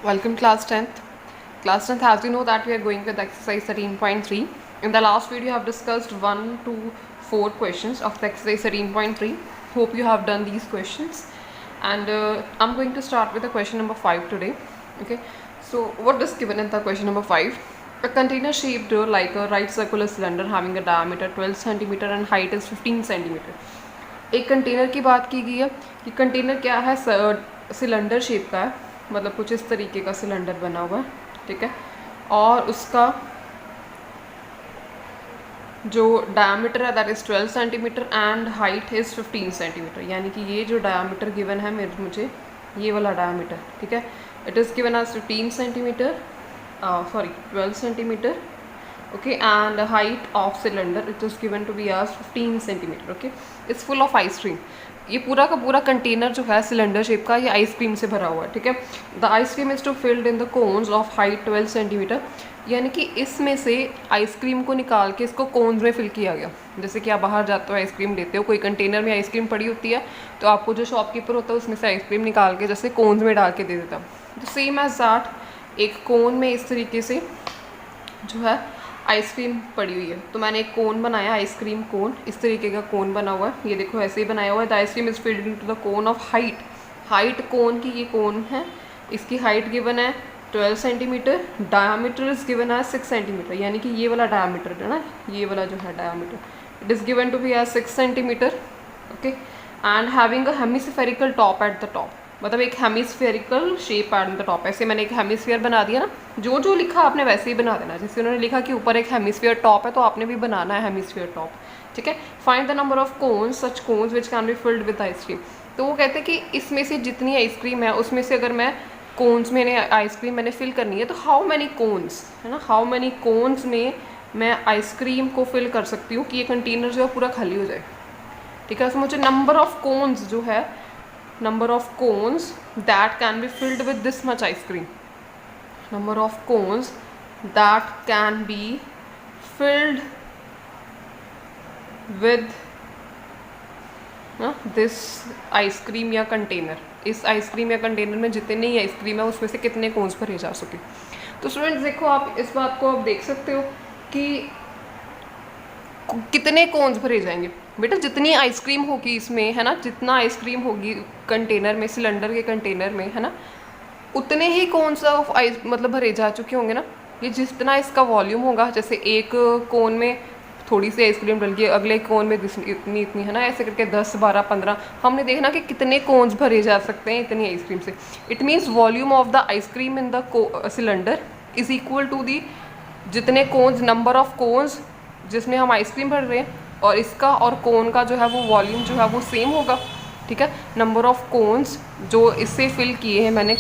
Welcome class 10th. Class 10th, as you know that we are going with exercise 13.3. In the last video I have discussed 1 to 4 questions of the exercise 13.3. Hope you have done these questions. And I'm going to start with the question number 5 today. Okay. So what is given in the question number 5? A container shaped like a right circular cylinder having a diameter 12 centimeter and height is 15 centimeter. एक container की बात की गई है कि container क्या है, cylinder shape का है, मतलब कुछ इस तरीके का सिलेंडर बना हुआ है, ठीक है, और उसका जो डायमीटर है that is 12 centimetre and height is 15 centimetre. यानी कि ये जो डायमीटर गिवन है मुझे ये वाला डायमीटर, ठीक है, it is given as 15 centimetre, sorry 12 centimetre, okay, and the height of cylinder it is given to be as 15 centimeter. okay, it's full of ice cream. ये पूरा का पूरा कंटेनर जो है सिलेंडर शेप का, ये आइसक्रीम से भरा हुआ है, ठीक है। The ice cream is to filled in the cones of height 12 centimetre. यानी कि इसमें से आइसक्रीम को निकाल के इसको कोन्स में फिल किया गया। जैसे कि आप बाहर जाते हो आइसक्रीम लेते हो, कोई कंटेनर में आइसक्रीम पड़ी होती है, तो आपको जो शॉपकीपर होता है उसमें से आइसक्रीम निकाल के जैसे कोन्स में डाल के दे देता है। तो सेम एज दैट एक कोन में इस तरीके से जो है आइसक्रीम पड़ी हुई है। तो मैंने एक कोन बनाया, आइसक्रीम कोन, इस तरीके का कोन बना हुआ है, ये देखो ऐसे ही बनाया हुआ है। The ice cream is filled into the cone of height. Height cone की ये कोन है, इसकी हाइट गिवन है 12 सेंटीमीटर, डायमीटर इज गिवन है 6 सेंटीमीटर। यानी कि ये वाला डायमीटर है ना, ये वाला जो है diameter, it is given to be as 6 centimetre. Okay, and having a hemispherical top at the top, मतलब एक hemispherical shape at the top. ऐसे मैंने एक हेमिस्फीयर बना दिया ना, जो जो लिखा आपने वैसे ही बना देना। जैसे उन्होंने लिखा कि ऊपर एक हेमिस्फीयर टॉप है, तो आपने भी बनाना है हेमिस्फीयर टॉप, ठीक है। Find the number of cones such cones which can be filled with ice cream. तो वो कहते हैं कि इसमें से जितनी आइसक्रीम है उसमें से अगर मैं कोन्स में आइसक्रीम मैंने फिल करनी है, तो हाउ मैनी कोन्स, है ना, हाउ मैनी कोन्स में मैं आइसक्रीम को फिल कर सकती हूँ कि ये कंटेनर जो है पूरा खाली हो जाए, ठीक है। तो मुझे नंबर ऑफ कोन्स जो है, number of cones that can be filled with this much ice cream, number of cones that can be filled with this ice cream या कंटेनर। इस आइसक्रीम या कंटेनर में जितने ही आइसक्रीम है उसमें से कितने कोन्स भरे जा सके। तो स्टूडेंट्स देखो, आप इस बात को आप देख सकते हो कि कितने कोन्स भरे जाएंगे। बेटा जितनी आइसक्रीम होगी इसमें, है ना, जितना आइसक्रीम होगी कंटेनर में, सिलेंडर के कंटेनर में, है ना, उतने ही कोन्स ऑफ आइस मतलब भरे जा चुके होंगे ना। ये जितना इसका वॉल्यूम होगा, जैसे एक कोन में थोड़ी सी आइसक्रीम डल गई, अगले कोन में इतनी इतनी, है ना, ऐसे करके 10, 12, 15 हमने देखना कि कितने कोन्स भरे जा सकते हैं इतनी आइसक्रीम से। It means volume of the ice cream in the cylinder is equal to the जितने कोन्स, नंबर ऑफ कोन्स जिसमें हम आइसक्रीम भर रहे हैं, और इसका और कोन का जो है वो वॉल्यूम जो है वो सेम होगा, ठीक है। नंबर ऑफ कोन्स जो इससे फिल किए हैं मैंने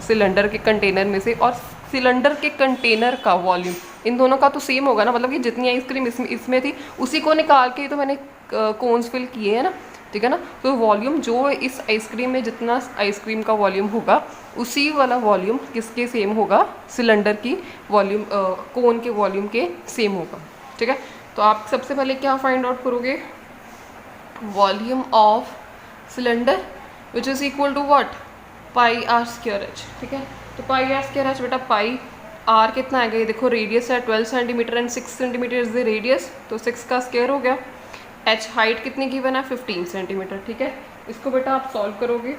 सिलेंडर के कंटेनर में से, और सिलेंडर के कंटेनर का वॉल्यूम, इन दोनों का तो सेम होगा ना। मतलब कि जितनी आइसक्रीम इसमें थी उसी को निकाल के तो मैंने कोन्स फिल किए हैं ना, ठीक है ना। तो वॉल्यूम जो इस आइसक्रीम में जितना आइसक्रीम का वॉल्यूम होगा, उसी वाला वॉल्यूम किसके सेम होगा, सिलेंडर की वॉल्यूम, कोन के वॉल्यूम के सेम होगा, ठीक है। तो आप सबसे पहले क्या फाइंड आउट करोगे, volume of cylinder which is equal to what, pi r square h, ठीक है। तो पाई आर स्क्वायर एच, बेटा पाई आर कितना आएगा, ये देखो रेडियस है 12 centimetre and 6 centimetre is the radius, तो 6 का स्क्वायर हो गया। एच हाइट कितनी गिवन है, 15 सेंटीमीटर, ठीक है। इसको बेटा आप सॉल्व करोगे,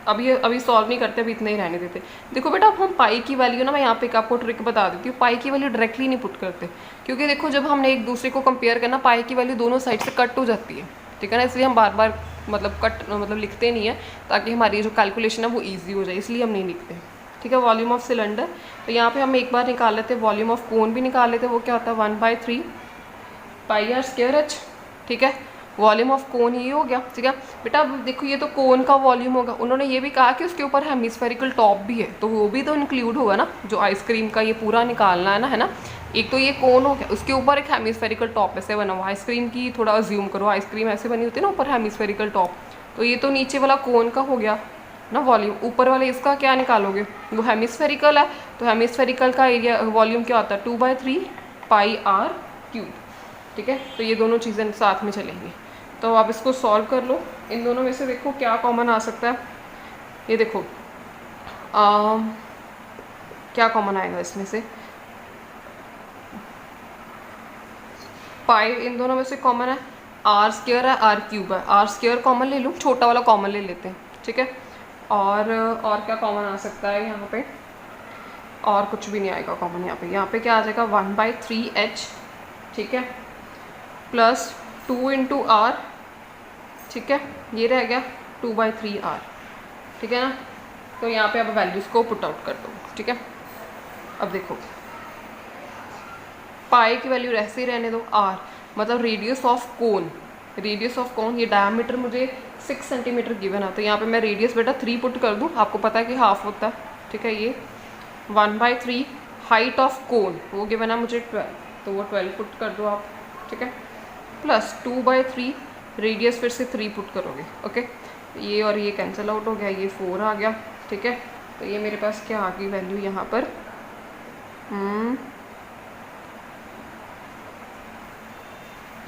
अभी सॉल्व नहीं करते, अभी इतना ही रहने देते। देखो बेटा, अब हम पाई की वैल्यू ना, मैं यहाँ पे आपको ट्रिक बता देती हूँ, पाई की वैल्यू डायरेक्टली नहीं पुट करते, क्योंकि देखो जब हमने एक दूसरे को कंपेयर करना, पाई की वैल्यू दोनों साइड से कट हो जाती है, ठीक है ना। इसलिए हम बार बार मतलब लिखते नहीं है, ताकि हमारी जो कैलकुलेशन है वो ईजी हो जाए, इसलिए हम नहीं लिखते, ठीक है। वॉल्यूम ऑफ सिलेंडर, तो यहाँ पर हम एक बार निकाल लेते हैं, वॉल्यूम ऑफ कोन भी निकाल लेते हैं, वो क्या होता है 1/3 पाई आर स्क्वायर एच, ठीक है। वॉल्यूम ऑफ कोन ये हो गया, ठीक है। बेटा अब देखो, ये तो कोन का वॉल्यूम होगा, उन्होंने ये भी कहा कि उसके ऊपर हेमिस्फेरिकल टॉप भी है, तो वो भी तो इंक्लूड होगा ना, जो आइसक्रीम का ये पूरा निकालना है ना, है ना। एक तो ये कोन हो गया, उसके ऊपर एक हेमिस्फेरिकल टॉप ऐसे बना हुआ। आइसक्रीम की थोड़ा अज्यूम करो, आइसक्रीम ऐसे बनी होती है ना, ऊपर हेमिस्फेरिकल टॉप, तो ये तो नीचे वाला कोन का हो गया ना वॉल्यूम। ऊपर वाले इसका क्या निकालोगे, वो हेमिस्फेरिकल है, तो हेमिस्फेरिकल का एरिया वॉल्यूम क्या होता है 2/3 पाई आर क्यूब, ठीक है। तो ये दोनों चीज़ें साथ में चलेंगी, तो आप इसको सॉल्व कर लो। इन दोनों में से देखो क्या कॉमन आ सकता है, ये देखो क्या कॉमन आएगा इसमें से, पाई इन दोनों में से कॉमन है, आर स्क्वायर है, आर क्यूब है, आर स्क्वायर कॉमन ले लूँ, छोटा वाला कॉमन ले लेते हैं, ठीक है। और क्या कॉमन आ सकता है यहाँ पे, और कुछ भी नहीं आएगा कॉमन यहाँ पे क्या आ जाएगा 1/3h, ठीक है, प्लस 2 इंटू आर, ठीक है, ये रह गया 2/3r, ठीक है ना। तो यहाँ पे अब वैल्यूज़ को पुट आउट कर दो, ठीक है। अब देखो पाई की वैल्यू ऐसे ही रहने दो, r मतलब radius of cone, radius of cone, ये डायमीटर मुझे 6 सेंटीमीटर गिवन है, तो यहाँ पे मैं रेडियस बेटा 3 पुट कर दूँ, आपको पता है कि हाफ होता है, ठीक है। ये 1/3 हाइट ऑफ कोन वो गिवन है मुझे 12, तो वो 12 पुट कर दो आप, ठीक है, प्लस 2/3 रेडियस फिर से 3 पुट करोगे, ओके। ये और ये कैंसिल आउट हो गया, ये 4 आ गया, ठीक है। तो ये मेरे पास क्या आ गई वैल्यू यहाँ पर,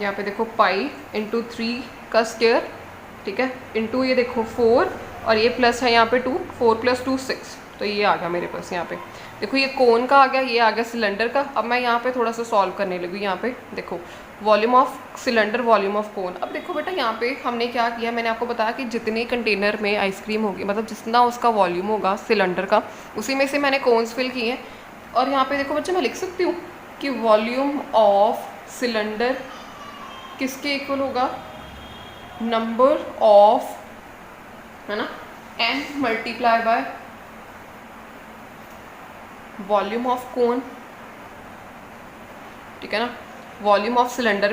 यहाँ पे देखो पाई इंटू 3 का स्क्वायर, ठीक है, इंटू ये देखो 4 और ये प्लस है यहाँ पे 2, 4 + 2 6, तो ये आ गया मेरे पास यहाँ पे। देखो ये कोन का आ गया, ये आ गया सिलेंडर का। अब मैं यहाँ पे थोड़ा सा सॉल्व करने लगी, यहाँ पे देखो volume of cylinder, volume of cone. अब देखो बेटा यहाँ पे हमने क्या किया, मैंने आपको बताया कि जितने कंटेनर में आइसक्रीम होगी, मतलब जितना उसका वॉल्यूम होगा सिलेंडर का, उसी में से मैंने कोन्स फिल किए हैं। और यहाँ पे देखो बच्चे मैं लिख सकती हूँ कि वॉल्यूम ऑफ सिलेंडर किसके इक्वल होगा, नंबर ऑफ, है ना, n multiply by volume of cone, ठीक है ना। वॉल्यूम ऑफ सिलेंडर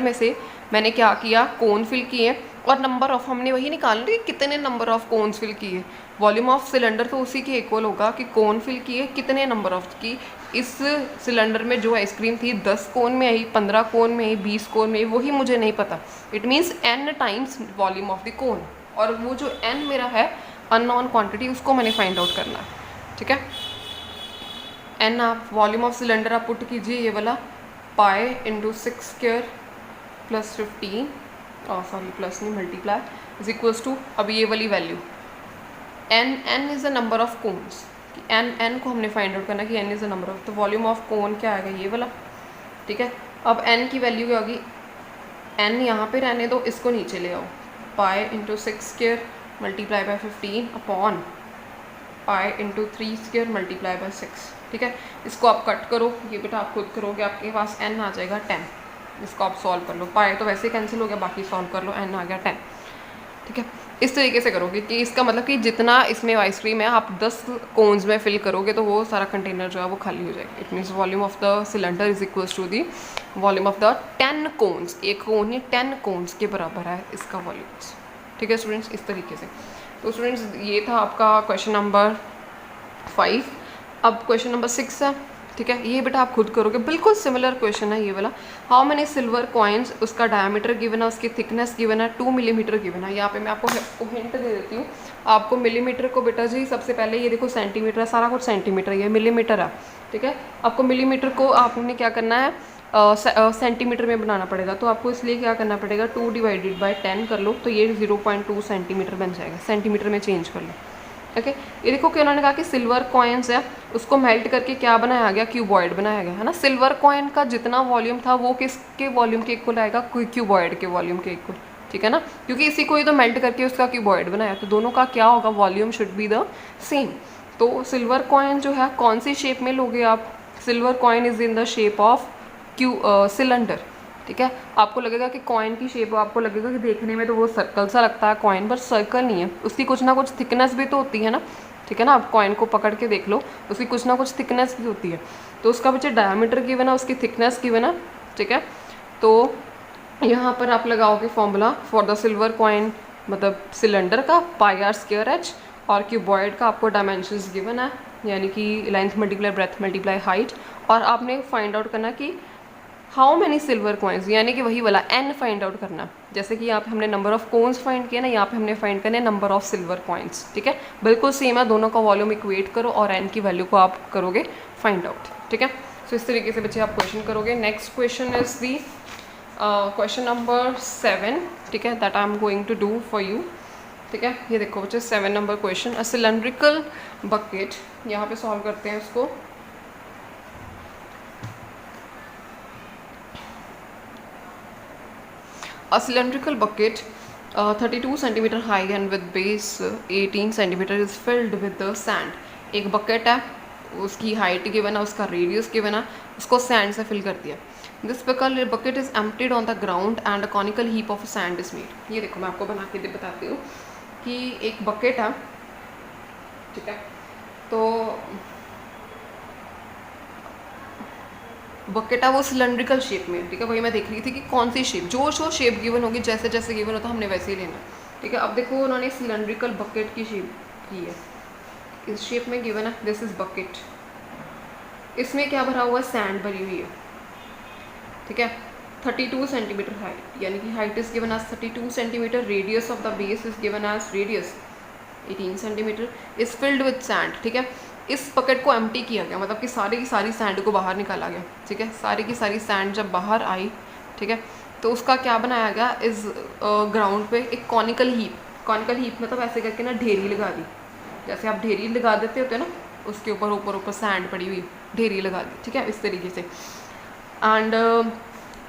में से मैंने क्या किया, कोन फिल किए, और नंबर ऑफ हमने वही निकालना कि कितने नंबर ऑफ कोन्स फिल किए। वॉल्यूम ऑफ सिलेंडर तो उसी के इक्वल होगा कि कोन फिल किए कितने नंबर ऑफ की। इस सिलेंडर में जो आइसक्रीम थी 10 कोन में आई, 15 कोन में आई, 20 कोन में आई, वही मुझे नहीं पता। It means n times volume of the cone, और वो जो n मेरा है अननोन क्वांटिटी, उसको मैंने फाइंड आउट करना है, ठीक है। n आप वॉल्यूम ऑफ सिलेंडर आप पुट कीजिए, ये वाला pi into 6 square plus 15, sorry plus नहीं मल्टीप्लाई, इज इक्वल्स टू, अब ये वाली value n is the number of cones, n को हमने फाइंड आउट करना कि n is the number of, तो वॉल्यूम ऑफ कोन क्या आएगा, ये वाला, ठीक है। अब n की वैल्यू क्या होगी, n यहाँ पे रहने दो, इसको नीचे ले आओ, pi into 6 square multiply by 15 upon pi into 3 square multiply by 6, ठीक है। इसको आप कट करो, ये बेटा आप खुद करोगे, आपके पास n आ जाएगा 10, इसको आप सॉल्व कर लो, पाई तो वैसे ही कैंसिल हो गया, बाकी सॉल्व कर लो, n आ गया 10, ठीक है। इस तरीके से करोगे कि इसका मतलब कि जितना इसमें आइसक्रीम है आप 10 कोन्स में फिल करोगे तो वो सारा कंटेनर जो है वो खाली हो जाएगा। It means volume of the cylinder is equals to the volume of the 10 cones, एक कोन ही 10 कोन्स के बराबर है इसका वॉल्यूम, ठीक है स्टूडेंट्स, इस तरीके से। तो स्टूडेंट्स ये था आपका क्वेश्चन नंबर 5। अब क्वेश्चन नंबर 6 है, ठीक है। ये बेटा आप खुद करोगे, बिल्कुल सिमिलर क्वेश्चन है ये वाला। हाउ मैनी सिल्वर कॉइन्स, उसका डायमीटर गिवन है, उसकी थिकनेस गिवन है, 2 मिलीमीटर गिवन है। यहाँ पे मैं आपको हिंट दे देती हूँ, आपको मिलीमीटर को बेटा जी सबसे पहले ये देखो सेंटीमीटर है, सारा कुछ सेंटीमीटर, ये मिलीमीटर है, ठीक है। आपको मिलीमीटर को आपने क्या करना है, सेंटीमीटर में बनाना पड़ेगा, तो आपको इसलिए क्या करना पड़ेगा, 2 / 10 कर लो, तो ये 0.2 सेंटीमीटर बन जाएगा, सेंटीमीटर में चेंज कर लो, ओके। ये देखो कि उन्होंने कहा कि सिल्वर कॉइन्स है, उसको मेल्ट करके क्या बनाया गया, क्यूबॉइड बनाया गया, है ना। सिल्वर कॉइन का जितना वॉल्यूम था वो किसके वॉल्यूम के इक्वल आएगा, क्यूबॉइड के वॉल्यूम के इक्वल, ठीक है ना, क्योंकि इसी को ही तो मेल्ट करके उसका क्यूबॉइड बनाया, तो दोनों का क्या होगा, volume should be the same. तो सिल्वर कॉइन जो है कौन सी शेप में लोगे आप, silver coin is in the shape of cylinder, ठीक है। आपको लगेगा कि कॉइन की शेप, आपको लगेगा कि देखने में तो वो सर्कल सा लगता है कॉइन, बट सर्कल नहीं है, उसकी कुछ ना कुछ थिकनेस भी तो होती है ना, ठीक है ना। आप कॉइन को पकड़ के देख लो, उसकी कुछ ना कुछ थिकनेस भी होती है, तो उसका बच्चे डायमीटर गिवन है, उसकी थिकनेस गिवन है, ठीक है। तो यहाँ पर आप लगाओगे formula for the silver coin, मतलब सिलेंडर का πr²h, और क्यूबॉइड का आपको डायमेंशंस गिवन है, यानी कि length multiply breath multiply height, और आपने फाइंड आउट करना कि हाउ मैनी सिल्वर कॉइन्स, यानी कि वही वाला n फाइंड आउट करना। जैसे कि यहाँ पे हमने नंबर ऑफ कोन्स फाइंड किया ना, यहाँ पे हमने फाइंड करना है नंबर ऑफ सिल्वर कॉइन्स, ठीक है। बिल्कुल सेम है, दोनों का वॉल्यूम इक्वेट करो और n की वैल्यू को आप करोगे फाइंड आउट, ठीक है। सो इस तरीके से बच्चे आप क्वेश्चन करोगे। Next question is the question number 7, ठीक है, that I am going to do for you. ठीक है। ये देखो बच्चे 7 नंबर क्वेश्चन, अ सिलेंड्रिकल बकेट, यहाँ पे सॉल्व करते हैं इसको। A cylindrical bucket 32 centimeter high and with base 18 centimeter is filled with the sand। एक बकेट है, उसकी हाइट गिवन है, उसका रेडियस गिवन है, उसको सैंड से फिल कर दिया। This bucket is emptied on the ground and a conical heap of sand is made. ये देखो मैं आपको बना के बताती हूँ कि एक बकेट है, ठीक है, तो बकेट है वो सिलेंड्रिकल शेप में, ठीक है। वही मैं देख रही थी कि कौन सी शेप, जो शेप गिवन होगी, जैसे जैसे गिवन होता हमने वैसे ही लेना, ठीक है। अब देखो उन्होंने सिलेंड्रिकल बकेट की शेप की है, इस शेप में गिवन है, दिस इज बकेट। इसमें क्या भरा हुआ है, सैंड भरी हुई है, ठीक है। 32 सेंटीमीटर हाइट, यानी कि height is given as 32 centimetre, radius of the base is given as radius 18 centimetre, is filled with sand, ठीक है। इस बकेट को एम्प्टी किया गया, मतलब कि सारी की सारी सैंड को बाहर निकाला गया, ठीक है। सारी की सारी सैंड जब बाहर आई, ठीक है, तो उसका क्या बनाया गया, इस ग्राउंड पे एक कॉनिकल हीप मतलब ऐसे करके ना ढेरी लगा दी, जैसे आप ढेरी लगा देते होते हैं ना, उसके ऊपर ऊपर सैंड पड़ी हुई ढेरी लगा दी, ठीक है, इस तरीके से। And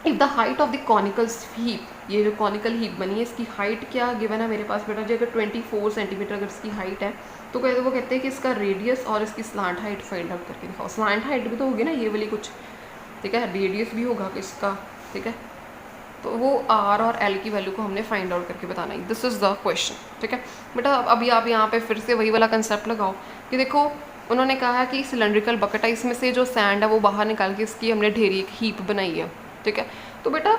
if the height of the conical heap, ये जो कॉनिकल हीप बनी है इसकी हाइट क्या गिवन है मेरे पास बेटा जी, अगर 24 सेंटीमीटर अगर इसकी हाइट है, तो वो कहते हैं कि इसका रेडियस और इसकी स्लांट हाइट फाइंड आउट करके दिखाओ। स्लांट हाइट भी तो होगी ना ये वाली कुछ, ठीक है, रेडियस भी होगा इसका, ठीक है। तो वो आर और एल की वैल्यू को हमने फाइंड आउट करके बताना है। दिस इज़ द क्वेश्चन, ठीक है बेटा। अभी आप यहाँ पे फिर से वही वाला कंसेप्ट लगाओ कि देखो उन्होंने कहा है कि सिलेंड्रिकल बकेट है, इसमें से जो सैंड है वो बाहर निकाल के इसकी हमने ढेरी एक हीप बनाई है, ठीक है। तो बेटा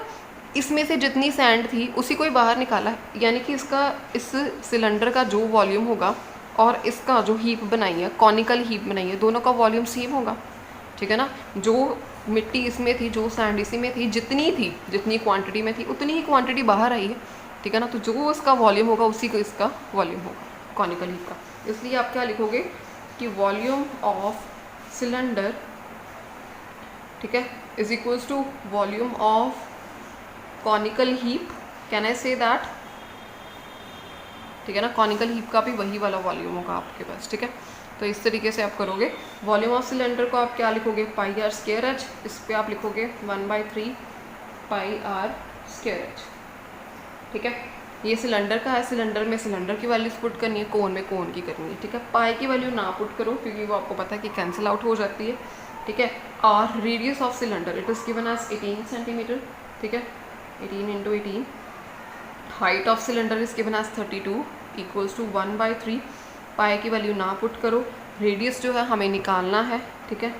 इसमें से जितनी सैंड थी उसी को ही बाहर निकाला है, यानी कि इसका इस सिलेंडर का जो वॉल्यूम होगा और इसका जो हीप बनाई है, कॉनिकल हीप बनाई है, दोनों का वॉल्यूम सेम होगा, ठीक है ना। जो मिट्टी इसमें थी, जो सैंड इसी में थी, जितनी क्वांटिटी में थी उतनी ही क्वांटिटी बाहर आई है, ठीक है ना। तो जो इसका वॉल्यूम होगा उसी को इसका वॉल्यूम होगा कॉनिकल हीप का। इसलिए आप क्या लिखोगे कि वॉल्यूम ऑफ सिलेंडर, ठीक है, is equals to volume of conical heap. Can I say that, ठीक है ना। कॉनिकल हीप का भी वही वाला वॉल्यूम होगा आपके पास, ठीक है। तो इस तरीके से आप करोगे। वॉल्यूम ऑफ सिलेंडर को आप क्या लिखोगे, पाई आर स्क्वायर एच, इस पर आप लिखोगे 1/3 पाई आर स्क्वायर एच, ठीक है। ये सिलेंडर का है, सिलेंडर में सिलेंडर की वैल्यूज पुट करनी है, कोन में कोन की करनी है, ठीक है। पाई की वैल्यू ना पुट करो क्योंकि वो आपको पता है कि कैंसिल आउट हो जाती है, ठीक है। और radius of cylinder it is given as 18 centimetre, ठीक है, 18 × 18। Height of cylinder is given as 32 equals to 1/3। Pi की वैल्यू ना पुट करो, रेडियस जो है हमें निकालना है, ठीक है,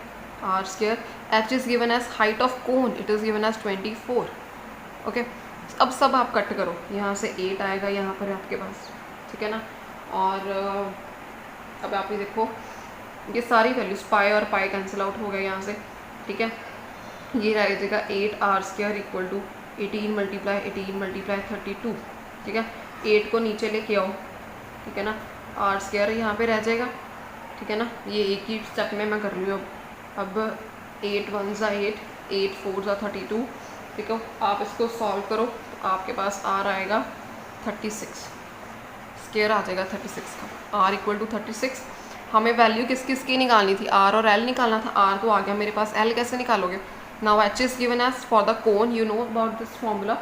r square. H is given as height of cone, it is given as 24, okay. अब सब आप कट करो, यहाँ से 8 आएगा यहाँ पर आपके पास, ठीक है ना। और अब आप ये देखो ये सारी वैल्यूज पाई और पाई कैंसिल आउट हो गए यहाँ से, ठीक है। ये रह जाएगा 8r² इक्वल टू 18 × 18 × 32, ठीक है। 8 को नीचे लेके आओ, ठीक है ना, r² यहाँ पे रह जाएगा, ठीक है ना। ये एक ही स्टेप में मैं कर रही हूँ। अब 8 × 1 = 8, 8 × 4 = 32, ठीक है। आप इसको सॉल्व करो तो आपके पास r आएगा 36, स्क्वायर आ जाएगा 36 का, r इक्वल टू 36। हमें वैल्यू किस किस की निकालनी थी, r और l निकालना था। r तो आ गया मेरे पास, l कैसे निकालोगे। Now h is given as for the cone, you know about this formula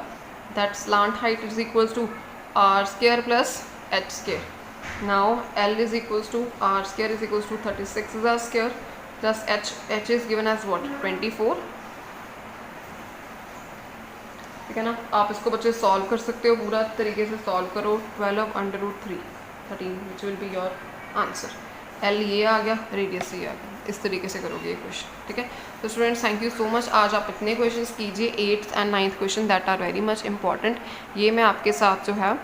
that slant height is equals to r² plus h²। Now l is equals to r² is equals to 36 is r square plus h is given as what 24, ठीक है ना। आप इसको बच्चे solve कर सकते हो, पूरा तरीके से सॉल्व करो। 12/√3 13 which will be your answer. L ये आ गया, रेडियस ये आ गया। इस तरीके से करोगे ये क्वेश्चन, ठीक है। तो students thank you so much. आज आप इतने क्वेश्चंस कीजिए, 8th and 9th question that are very much important. ये मैं आपके साथ जो है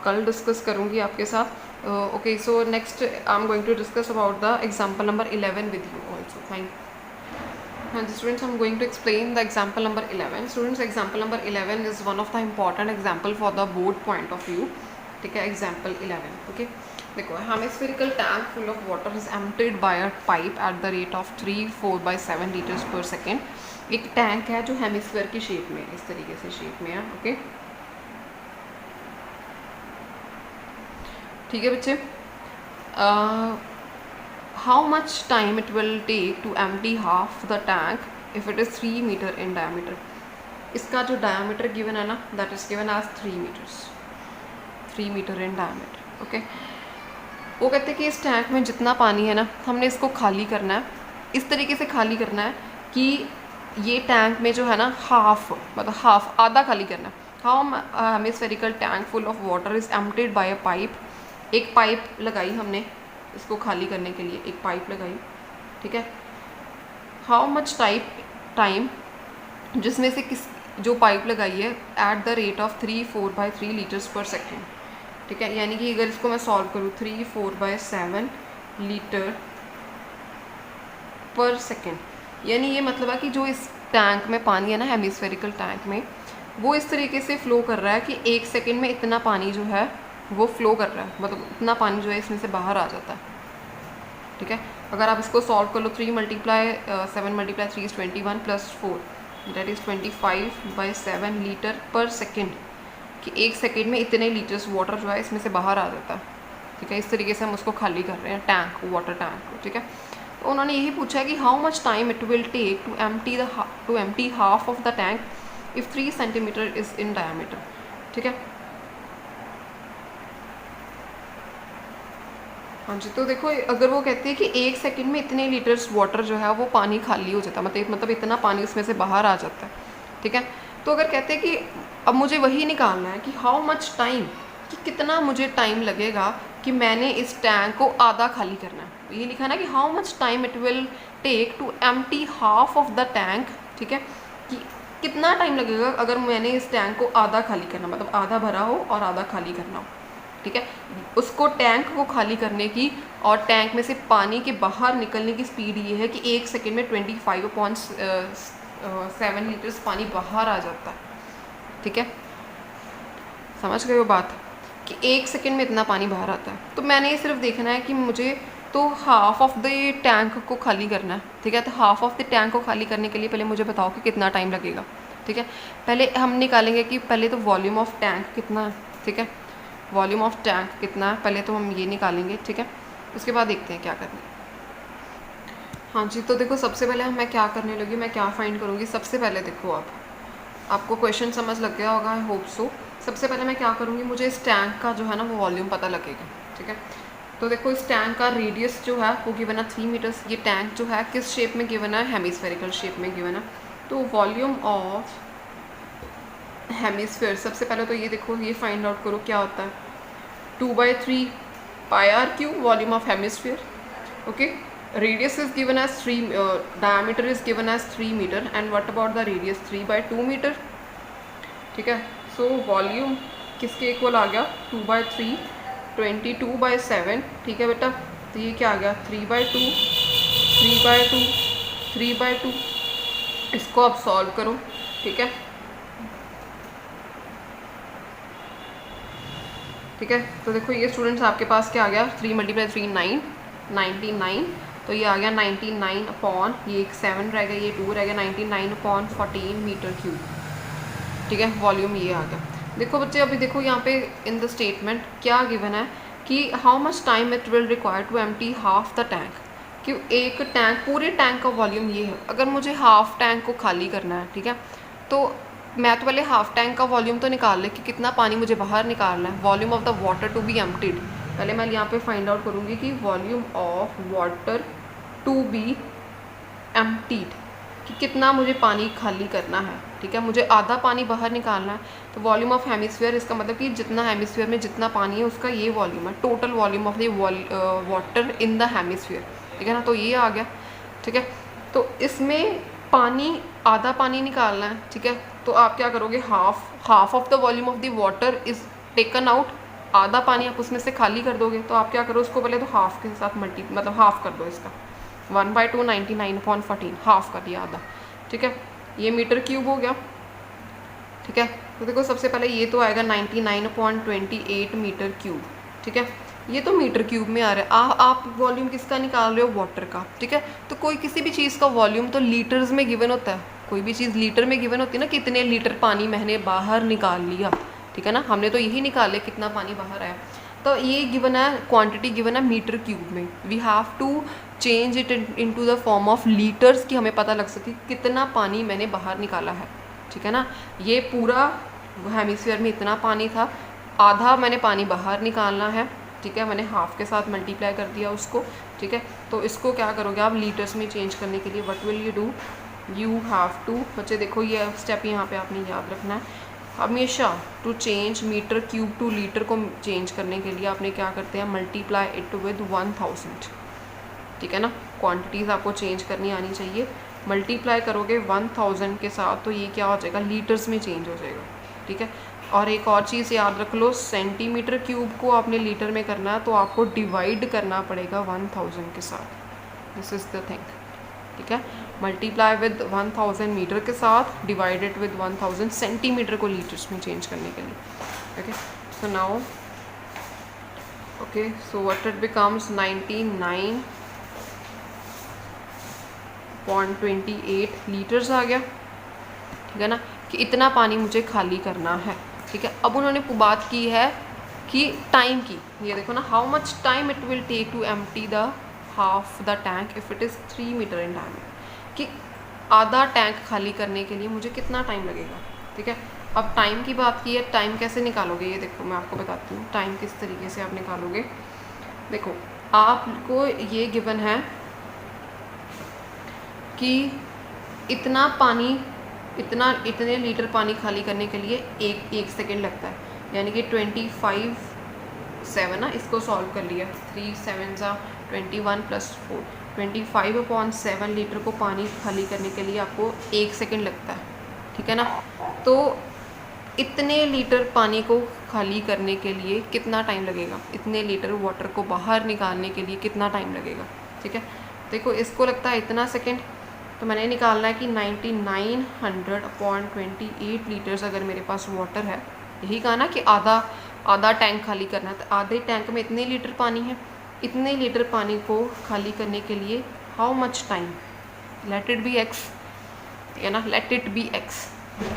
कल डिस्कस करूँगी आपके साथ। Okay, so next I am going to discuss about the example number 11 with you also. Thank you. And students, I'm going to explain the example number 11. Students, example number 11 is one of the important example for the board point of view. ठीक है, example 11. Okay, देखो, hemispherical tank full of water is emptied by a pipe at the rate of 3/4/7 liters per second. एक tank है जो hemisphere की shape में, इस तरीके से शेप में है, ओके। ठीक है बच्चे, how much time it will take to empty half the tank if it is 3 metre in diameter. इसका जो डायमीटर गिवन है ना, that is given as 3 metre in diameter. Okay, वो कहते हैं कि इस टैंक में जितना पानी है ना, हमने इसको खाली करना है, इस तरीके से खाली करना है कि ये टैंक में जो है ना हाफ, मतलब हाफ, आधा खाली करना है। How hemispherical tank full of water is emptied bye a pipe. एक पाइप लगाई हमने इसको खाली करने के लिए, एक पाइप लगाई, ठीक है। हाउ मच टाइम, जिसमें से किस जो पाइप लगाई है at the rate of 3/4 litres पर सेकेंड, ठीक है। यानी कि अगर इसको मैं सॉल्व करूँ 3/4/7 लीटर पर सेकेंड, यानी ये मतलब है कि जो इस टैंक में पानी है ना, हेमिस्फेरिकल टैंक में, वो इस तरीके से फ़्लो कर रहा है कि 1 सेकेंड में इतना पानी जो है वो फ़्लो कर रहा है, मतलब इतना पानी जो है इसमें से बाहर आ जाता है, ठीक है। अगर आप इसको सॉल्व कर लो, 3 × 7 × 3 is 21 + 4 दैट इज़ 25/7 लीटर पर सेकेंड, कि 1 सेकेंड में इतने लीटर्स वाटर जो है इसमें से बाहर आ जाता है, ठीक है। इस तरीके से हम उसको खाली कर रहे हैं टैंक को, वाटर टैंक को, ठीक है। तो उन्होंने यही पूछा है कि how much time it will take to empty half of the tank if 3 centimetre is in diameter, ठीक है। हाँ जी, तो देखो अगर वो कहते हैं कि 1 सेकंड में इतने लीटर्स वाटर जो है वो पानी खाली हो जाता है, मतलब इतना पानी उसमें से बाहर आ जाता है, ठीक है। तो अगर कहते हैं कि अब मुझे वही निकालना है कि हाउ मच टाइम, कि कितना मुझे टाइम लगेगा कि मैंने इस टैंक को आधा खाली करना है। ये लिखा ना कि how much time it will take to empty half of the tank, ठीक है, कि कितना टाइम लगेगा अगर मैंने इस टैंक को आधा खाली करना, मतलब आधा भरा हो और आधा खाली करना हो, ठीक है। उसको टैंक को खाली करने की और टैंक में से पानी के बाहर निकलने की स्पीड ये है कि 1 सेकेंड में 25.7 लीटर्स पानी बाहर आ जाता है, ठीक है। समझ गए वो बात कि 1 सेकेंड में इतना पानी बाहर आता है। तो मैंने ये सिर्फ देखना है कि मुझे तो हाफ ऑफ द टैंक को खाली करना है, ठीक है। तो हाफ ऑफ द टैंक को खाली करने के लिए पहले मुझे बताओ कि कितना टाइम लगेगा, ठीक है। पहले हम निकालेंगे कि पहले तो वॉल्यूम ऑफ टैंक कितना है, ठीक है। वॉल्यूम ऑफ टैंक कितना है पहले तो हम ये निकालेंगे, ठीक है। उसके बाद देखते हैं क्या करना है। हाँ जी, तो देखो सबसे पहले मैं क्या करने लगी, मैं क्या फाइंड करूँगी। सबसे पहले देखो आपको क्वेश्चन समझ लग गया होगा, आई होप सो। सबसे पहले मैं क्या करूँगी, मुझे इस टैंक का जो है ना वो वॉल्यूम पता लगेगा, ठीक है। तो देखो इस टैंक का रेडियस जो है वो गिवन है 3 मीटर्स। ये टैंक जो है किस शेप में गिवन है, हेमिस्फेरिकल शेप में गिवन है। तो वॉल्यूम ऑफ हेमिस्फेयर, सबसे पहले तो ये देखो, ये फाइंड आउट करो क्या होता है, 2/3 πr3 volume of hemisphere, okay. Radius is given as 3, diameter is given as 3 metre, and what about the radius 3/2 metre, ठीक है। सो वॉल्यूम किसके इक्वल आ गया, 2/3 22/7, ठीक है बेटा। तो ये क्या आ गया, 3/2 3/2 3/2। इसको आप सॉल्व करो, ठीक है, ठीक है। तो देखो ये स्टूडेंट्स आपके पास क्या आ गया, 3 × 3 99, तो ये आ गया 99 अपॉन, ये एक 7 रह गया, ये 2 रह गया, 99/14 मीटर क्यूब, ठीक है। वॉल्यूम ये आ गया। देखो बच्चे अभी देखो यहाँ पे इन द स्टेटमेंट क्या गिवन है कि how much time it will require to empty half the tank, कि एक टैंक, पूरे टैंक का वॉल्यूम ये है। अगर मुझे हाफ टैंक को खाली करना है, ठीक है, तो मैं तो पहले हाफ टैंक का वॉल्यूम तो निकाल ले कि कितना पानी मुझे बाहर निकालना है, volume of the water to be emptied. पहले मैं यहाँ पे फाइंड आउट करूँगी कि volume of water to be emptied, कि कितना मुझे पानी खाली करना है, ठीक है। मुझे आधा पानी बाहर निकालना है, तो वॉल्यूम ऑफ हेमिस्फीयर, इसका मतलब कि जितना हेमिस्फीयर में जितना पानी है उसका ये वॉल्यूम है, total volume of the water in the hemisphere, ठीक है ना। तो ये आ गया, ठीक है। तो इसमें पानी, आधा पानी निकालना है, ठीक है। तो आप क्या करोगे, half of the volume of the water is taken out, आधा पानी आप उसमें से खाली कर दोगे। तो आप क्या करो, उसको पहले तो हाफ के साथ मतलब हाफ कर दो इसका, 1/2 99/14, हाफ कर दिया आधा, ठीक है। ये मीटर क्यूब हो गया, ठीक है। तो देखो सबसे पहले ये तो आएगा 99.28 मीटर क्यूब, ठीक है। ये तो मीटर क्यूब में आ रहा है। आप वॉल्यूम किसका निकाल रहे हो, वाटर का, ठीक है। तो कोई किसी भी चीज़ का वॉल्यूम तो लीटर्स में गिवन होता है, कोई भी चीज़ लीटर में गिवन होती है ना, कितने लीटर पानी मैंने बाहर निकाल लिया, ठीक है ना। हमने तो यही निकाले कितना पानी बाहर आया। तो ये गिवन है, क्वांटिटी गिवन है मीटर क्यूब में, we have to change it into the form of litres कि हमें पता लग सके कितना पानी मैंने बाहर निकाला है, ठीक है ना। ये पूरा हेमिस्फीयर में इतना पानी था, आधा मैंने पानी बाहर निकालना है, ठीक है। मैंने हाफ के साथ मल्टीप्लाई कर दिया उसको, ठीक है। तो इसको क्या करोगे आप लीटर्स में चेंज करने के लिए, what will you do, you have to, बच्चे देखो ये स्टेप यहाँ पे आपने याद रखना है हमेशा, to change metre cube to litre को चेंज करने के लिए आपने क्या करते हैं, मल्टीप्लाई इट विद 1000, ठीक है ना। क्वांटिटीज़ आपको चेंज करनी आनी चाहिए, मल्टीप्लाई करोगे 1000 के साथ तो ये क्या हो जाएगा, लीटर्स में चेंज हो जाएगा, ठीक है। और एक और चीज़ याद रख लो, सेंटीमीटर क्यूब को आपने लीटर में करना है तो आपको डिवाइड करना पड़ेगा 1000 के साथ, दिस इज़ द थिंग, ठीक है। मल्टीप्लाई विद 1000 मीटर के साथ, डिवाइडेड विद 1000 सेंटीमीटर को लीटर्स में चेंज करने के लिए, okay. So now okay, so what it becomes 99.28 litres आ गया, ठीक है ना, कि इतना पानी मुझे खाली करना है, ठीक है। अब उन्होंने बात की है कि टाइम की, ये देखो ना, how much time it will take to empty the half the tank if it is 3 metre in diameter, कि आधा टैंक खाली करने के लिए मुझे कितना टाइम लगेगा, ठीक है। अब टाइम की बात की है, टाइम कैसे निकालोगे, ये देखो मैं आपको बताती हूँ टाइम किस तरीके से आप निकालोगे। देखो आपको ये गिवन है कि इतना पानी, इतने लीटर पानी खाली करने के लिए एक सेकेंड लगता है, यानी कि 25/7 ना, इसको सॉल्व कर लिया, 3 7 21 + 4, 25/7 लीटर को पानी खाली करने के लिए आपको 1 सेकेंड लगता है, ठीक है ना। तो इतने लीटर पानी को खाली करने के लिए कितना टाइम लगेगा, इतने लीटर वाटर को बाहर निकालने के लिए कितना टाइम लगेगा, ठीक है। देखो इसको लगता है इतना सेकेंड, तो मैंने निकालना है कि 9900/28 लीटर्स अगर मेरे पास वाटर है, यही कहा ना कि आधा टैंक खाली करना है, तो आधे टैंक में इतने लीटर पानी है, इतने लीटर पानी को खाली करने के लिए how much time, let it be x, ठीक है ना, let it be x,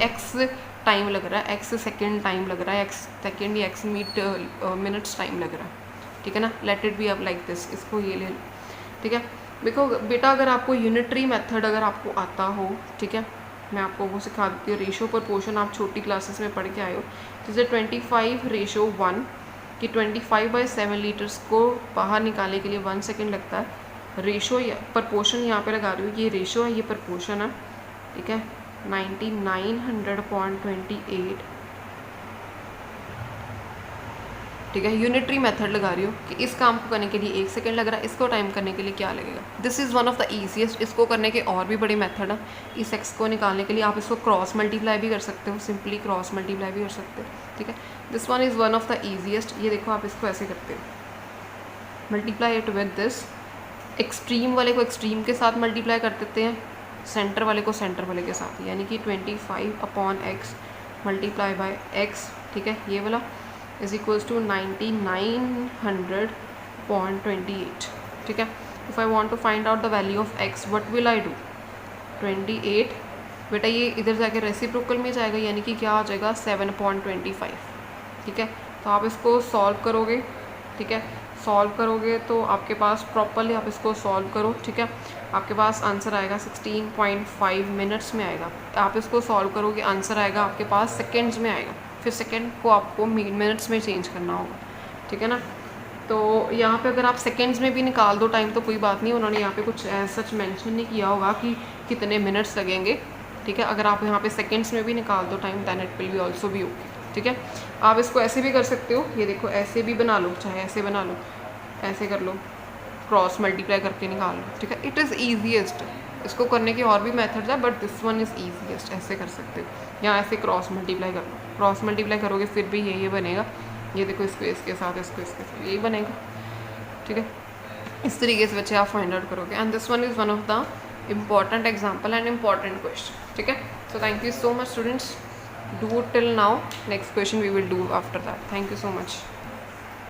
x time लग रहा है, एक्स सेकेंड टाइम लग रहा है, एक्स सेकेंड या एक्स मिनट्स टाइम लग रहा है, ठीक है ना। लेट इट बी अब लाइक दिस, इसको ये ले लो, ठीक है। देखो बेटा अगर आपको यूनिटरी मेथड अगर आपको आता हो, ठीक है, मैं आपको वो सिखा देती हूँ, रेशो प्रपोर्शन आप छोटी क्लासेस में पढ़ के आए हो, जैसे 25:1 कि 25/7 लीटर्स को बाहर निकालने के लिए 1 सेकेंड लगता है, रेशो या प्रपोर्शन यहाँ पे लगा रही हूँ, ये रेशो है, ये प्रपोर्शन है, ठीक है। 9900.28, ठीक है, यूनिटरी मेथड लगा रही हूँ कि इस काम को करने के लिए 1 सेकेंड लग रहा है, इसको टाइम करने के लिए क्या लगेगा। This is one of the easiest, इसको करने के और भी बड़े मेथड हैं। इस एक्स को निकालने के लिए आप इसको क्रॉस मल्टीप्लाई भी कर सकते हो, सिंपली क्रॉस मल्टीप्लाई भी कर सकते हो, ठीक है। This one is one of the easiest. ये देखो आप इसको ऐसे करते हो, multiply it with this, extreme वाले को एक्सट्रीम के साथ मल्टीप्लाई कर देते हैं, सेंटर वाले को सेंटर वाले के साथ, यानी कि 25/x मल्टीप्लाई बाय x, ठीक है, ये वाला इज इक्वल्स टू 9900.28, ठीक है। If I want to find out the value of x, what will I do, 28, बेटा ये इधर जाके रेसिप्रोकल में जाएगा, यानी कि क्या आ जाएगा 7.25, ठीक है। तो आप इसको सॉल्व करोगे, ठीक है, सॉल्व करोगे तो आपके पास प्रॉपरली आप इसको सॉल्व करो, ठीक है, आपके पास आंसर आएगा 16.5 मिनट्स में आएगा। आप इसको सॉल्व करोगे, आंसर आएगा आपके पास सेकेंड्स में आएगा, फिर सेकेंड को आपको मिनट्स में चेंज करना होगा, ठीक है ना। तो यहाँ पे अगर आप सेकेंड्स में भी निकाल दो टाइम तो कोई बात नहीं, उन्होंने यहाँ पे कुछ सच मेंशन नहीं किया होगा कि कितने मिनट्स लगेंगे, ठीक है। अगर आप यहाँ पे सेकेंड्स में भी निकाल दो time, then it will be also be okay, ठीक है। आप इसको ऐसे भी कर सकते हो, ये देखो ऐसे भी बना लो, चाहे ऐसे बना लो, ऐसे कर लो, क्रॉस मल्टीप्लाई करके निकाल लो, ठीक है। इट इज़ ईजीएस्ट, इसको करने के और भी मेथड्स है, but this one is easiest, ऐसे कर सकते हो, या ऐसे क्रॉस मल्टीप्लाई कर लो, क्रॉस मल्टीप्लाई करोगे फिर भी ये बनेगा, ये देखो इसको इसके साथ, इसको इसके साथ, यही बनेगा, ठीक है। इस तरीके से बच्चे आप फाइंड आउट करोगे, and this one is one of the important example and important question, ठीक है। So thank you so much students, do till now, next question we will do after that. Thank you so much.